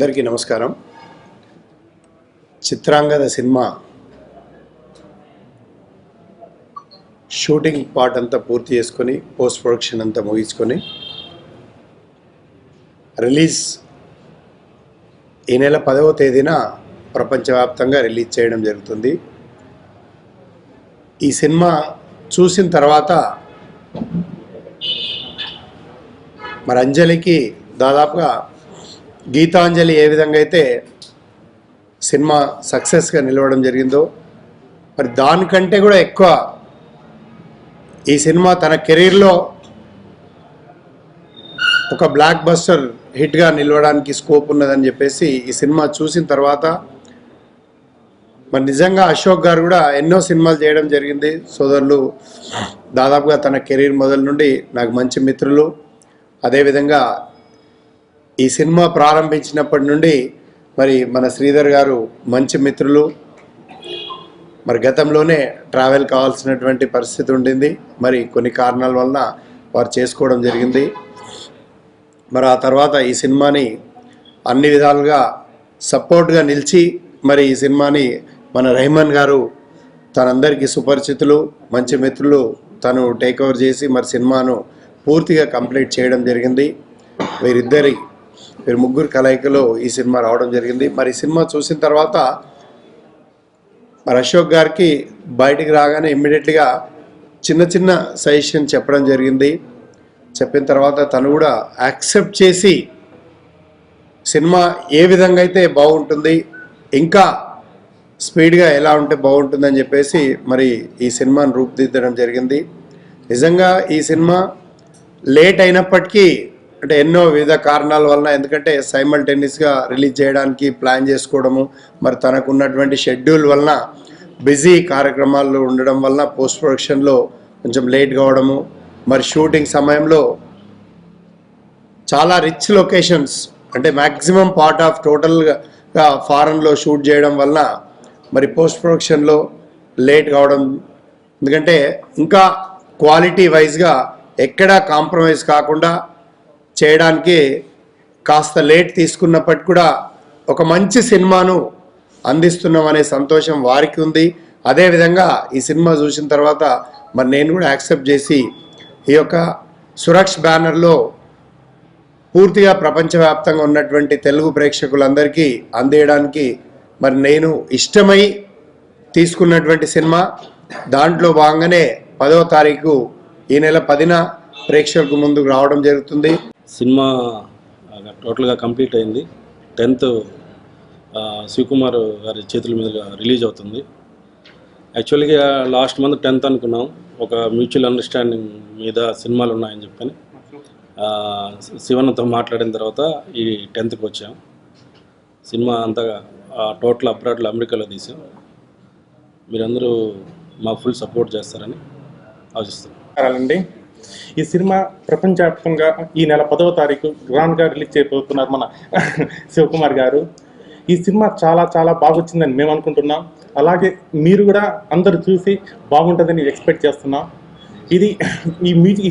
అందరికీ నమస్కారం. Chitrangada cinema shooting part అంతా పూర్తి చేసుకొని పోస్ట్ ప్రొడక్షన్ అంతా ముగించుకొని రిలీజ్ ఈ నెల 10వ తేదీన ప్రపంచవ్యాప్తంగా రిలీజ్ చేయడం జరుగుతుంది. ఈ సినిమా చూసిన తర్వాత మరి అంజలికి దాదాపుగా గీతాంజలి ఏ విధంగా అయితే సినిమా సక్సెస్గా నిలవడం జరిగిందో మరి దానికంటే కూడా ఎక్కువ ఈ సినిమా తన కెరీర్లో ఒక బ్లాక్ బస్టర్ హిట్గా నిలవడానికి స్కోప్ ఉన్నదని చెప్పేసి ఈ సినిమా చూసిన తర్వాత మరి నిజంగా అశోక్ గారు కూడా ఎన్నో సినిమాలు చేయడం జరిగింది. సోదరులు దాదాపుగా తన కెరీర్ మొదలు నుండి నాకు మంచి మిత్రులు. అదేవిధంగా ఈ సినిమా ప్రారంభించినప్పటి నుండి మరి మన శ్రీధర్ గారు మంచి మిత్రులు. మరి గతంలోనే ట్రావెల్ కావాల్సినటువంటి పరిస్థితి ఉండింది, మరి కొన్ని కారణాల వలన వారు చేసుకోవడం జరిగింది. మరి ఆ తర్వాత ఈ సినిమాని అన్ని విధాలుగా సపోర్ట్గా నిలిచి మరి ఈ సినిమాని మన రెహమాన్ గారు తనందరికీ సుపరిచితులు, మంచి మిత్రులు, తను టేక్ ఓవర్ చేసి మరి సినిమాను పూర్తిగా కంప్లీట్ చేయడం జరిగింది. వీరు ముగ్గురు కలయికలో ఈ సినిమా రావడం జరిగింది. మరి సినిమా చూసిన తర్వాత మరి అశోక్ గారికి బయటికి రాగానే ఇమ్మీడియట్గా చిన్న సజెషన్ చెప్పడం జరిగింది. చెప్పిన తర్వాత తను కూడా యాక్సెప్ట్ చేసి సినిమా ఏ విధంగా అయితే బాగుంటుంది, ఇంకా స్పీడ్గా ఎలా ఉంటే బాగుంటుందని చెప్పేసి మరి ఈ సినిమాను రూపుదిద్దడం జరిగింది. నిజంగా ఈ సినిమా లేట్ అయినప్పటికీ అంటే ఎన్నో వివిధ కారణాల వలన, ఎందుకంటే సైమల్టేనియస్గా రిలీజ్ చేయడానికి ప్లాన్ చేసుకోవడము, మరి తనకు ఉన్నటువంటి షెడ్యూల్ వలన బిజీ కార్యక్రమాలు ఉండడం వలన పోస్ట్ ప్రొడక్షన్లో కొంచెం లేట్ కావడము, మరి షూటింగ్ సమయంలో చాలా రిచ్ లొకేషన్స్ అంటే మ్యాక్సిమం పార్ట్ ఆఫ్ టోటల్గా ఫారెన్లో షూట్ చేయడం వలన మరి పోస్ట్ ప్రొడక్షన్లో లేట్ కావడం, ఎందుకంటే ఇంకా క్వాలిటీ వైజ్గా ఎక్కడా కాంప్రమైజ్ కాకుండా చేయడానికి కాస్త లేట్ తీసుకున్నప్పటికీ కూడా ఒక మంచి సినిమాను అందిస్తున్నాం అనే సంతోషం వారికి ఉంది. అదేవిధంగా ఈ సినిమా చూసిన తర్వాత మరి నేను కూడా యాక్సెప్ట్ చేసి ఈ యొక్క సురక్ష్ బ్యానర్లో పూర్తిగా ప్రపంచవ్యాప్తంగా ఉన్నటువంటి తెలుగు ప్రేక్షకులందరికీ అందేయడానికి మరి నేను ఇష్టమై తీసుకున్నటువంటి సినిమా. దాంట్లో భాగంగానే 10వ తారీఖు ఈ నెల 10న ప్రేక్షకులకు ముందుకు రావడం జరుగుతుంది. సినిమా టోటల్గా కంప్లీట్ అయింది. 10th శివకుమార్ గారి చేతుల మీద రిలీజ్ అవుతుంది. యాక్చువల్గా లాస్ట్ మంత్ 10th అనుకున్నాం, ఒక మ్యూచువల్ అండర్స్టాండింగ్ మీద సినిమాలు ఉన్నాయని చెప్పని శివన్నతో మాట్లాడిన తర్వాత ఈ 10th వచ్చాం. సినిమా అంతా టోటల్ అబ్రాడ్లో అమెరికాలో తీసాం. మీరందరూ మాకు ఫుల్ సపోర్ట్ చేస్తారని ఆశిస్తున్నాం. ఈ సినిమా ప్రపంచవ్యాప్తంగా ఈ నెల 10వ తారీఖు గ్రాండ్గా రిలీజ్ చేయబోతున్నారు మన శివకుమార్ గారు. ఈ సినిమా చాలా బాగా వచ్చిందని మేము అనుకుంటున్నాం. అలాగే మీరు కూడా అందరూ చూసి బాగుంటుందని ఎక్స్పెక్ట్ చేస్తున్నాం. ఈ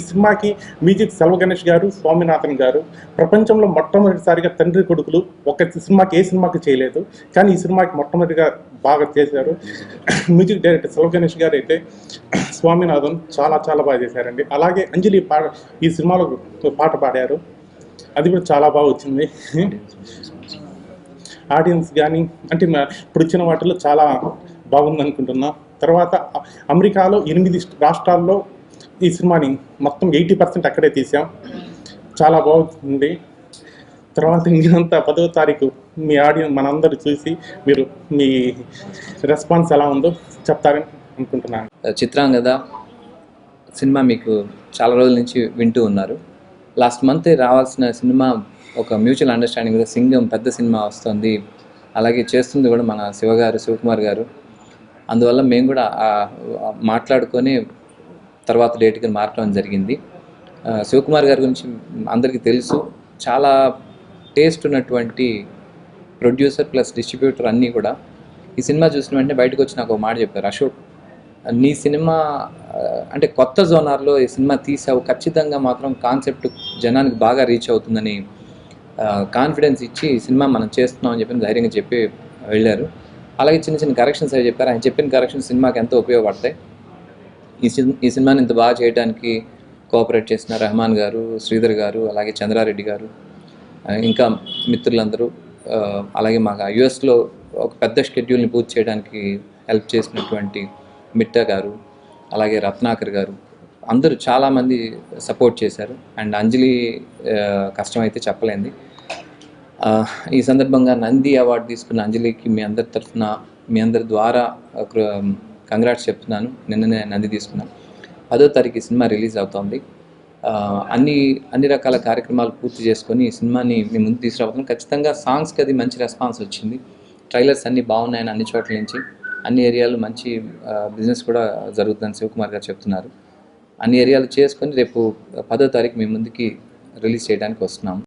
సినిమాకి మ్యూజిక్ సెల్వ గణేష్ గారు, స్వామినాథన్ గారు ప్రపంచంలో మొట్టమొదటిసారిగా తండ్రి కొడుకులు ఒక సినిమాకి ఏ సినిమాకి చేయలేదు, కానీ ఈ సినిమాకి మొట్టమొదటిగా బాగా చేశారు. మ్యూజిక్ డైరెక్టర్ సెల్వ గణేష్ గారు అయితే స్వామినాథన్ చాలా బాగా చేశారండి. అలాగే అంజలి ఈ సినిమాలో పాట పాడారు, అది కూడా చాలా బాగా వచ్చింది. ఆడియన్స్ కానీ అంటే ఇప్పుడు వచ్చిన వాటిలో చాలా బాగుంది అనుకుంటున్నా. తర్వాత అమెరికాలో 8 రాష్ట్రాల్లో ఈ సినిమాని మొత్తం 80% అక్కడే తీసాం. చాలా బాగుంది. తర్వాత మీరంతా 10వ తారీఖు మీ ఆడియన్స్ మనందరూ చూసి మీరు మీ రెస్పాన్స్ ఎలా ఉందో చెప్తారని అనుకుంటున్నాను. చిత్రాంగద సినిమా మీకు చాలా రోజుల నుంచి వింటూ ఉన్నారు. లాస్ట్ మంత్ రావాల్సిన సినిమా ఒక మ్యూచువల్ అండర్స్టాండింగ్ మీద సింగం పెద్ద సినిమా వస్తుంది, అలాగే చేస్తుంది కూడా మన శివకుమార్ గారు. అందువల్ల మేము కూడా మాట్లాడుకొని తర్వాత డేట్కి మారడం జరిగింది. శివకుమార్ గారి గురించి అందరికీ తెలుసు, చాలా టేస్ట్ ఉన్నటువంటి ప్రొడ్యూసర్ ప్లస్ డిస్ట్రిబ్యూటర్ అన్నీ కూడా. ఈ సినిమా చూసిన వెంటనే బయటకు వచ్చి నాకు ఒక మాట చెప్పారు, అశోక్ నీ సినిమా అంటే కొత్త జోనర్లో ఈ సినిమా తీసావు, ఖచ్చితంగా మాత్రం కాన్సెప్ట్ జనానికి బాగా రీచ్ అవుతుందని కాన్ఫిడెన్స్ ఇచ్చి ఈ సినిమా మనం చేస్తున్నాం అని చెప్పి ధైర్యంగా చెప్పి వెళ్ళారు. అలాగే చిన్న చిన్న కరెక్షన్స్ అవి చెప్పారు. ఆయన చెప్పిన కరెక్షన్స్ సినిమాకి ఎంతో ఉపయోగపడతాయి. ఈ సినిమాని ఇంత బాగా చేయడానికి కోఆపరేట్ చేసిన రెహమాన్ గారు, శ్రీధర్ గారు, అలాగే చంద్రారెడ్డి గారు, ఇంకా మిత్రులందరూ, అలాగే మాకు యుఎస్లో ఒక పెద్ద షెడ్యూల్ని పూర్తి చేయడానికి హెల్ప్ చేసినటువంటి మిట్టా గారు, అలాగే రత్నాకర్ గారు, అందరూ చాలామంది సపోర్ట్ చేశారు. అండ్ అంజలి కష్టమైతే చెప్పలేంది. ఈ సందర్భంగా నంది అవార్డు తీసుకున్న అంజలికి మీ అందరి తరఫున, మీ అందరి ద్వారా కంగ్రాట్స్ చెప్తున్నాను. నిన్ననే నంది తీసుకున్నాను. 10వ తారీఖు ఈ సినిమా రిలీజ్ అవుతోంది. అన్ని రకాల కార్యక్రమాలు పూర్తి చేసుకొని ఈ సినిమాని మేము ముందు తీసుకురాబోతున్నాం. ఖచ్చితంగా సాంగ్స్కి అది మంచి రెస్పాన్స్ వచ్చింది. ట్రైలర్స్ అన్నీ బాగున్నాయని అన్ని చోట్ల నుంచి, అన్ని ఏరియాలు మంచి బిజినెస్ కూడా జరుగుతుందని శివకుమార్ గారు చెప్తున్నారు. అన్ని ఏరియాలు చేసుకొని రేపు 10వ తారీఖు మీ ముందుకి రిలీజ్ చేయడానికి వస్తున్నాము.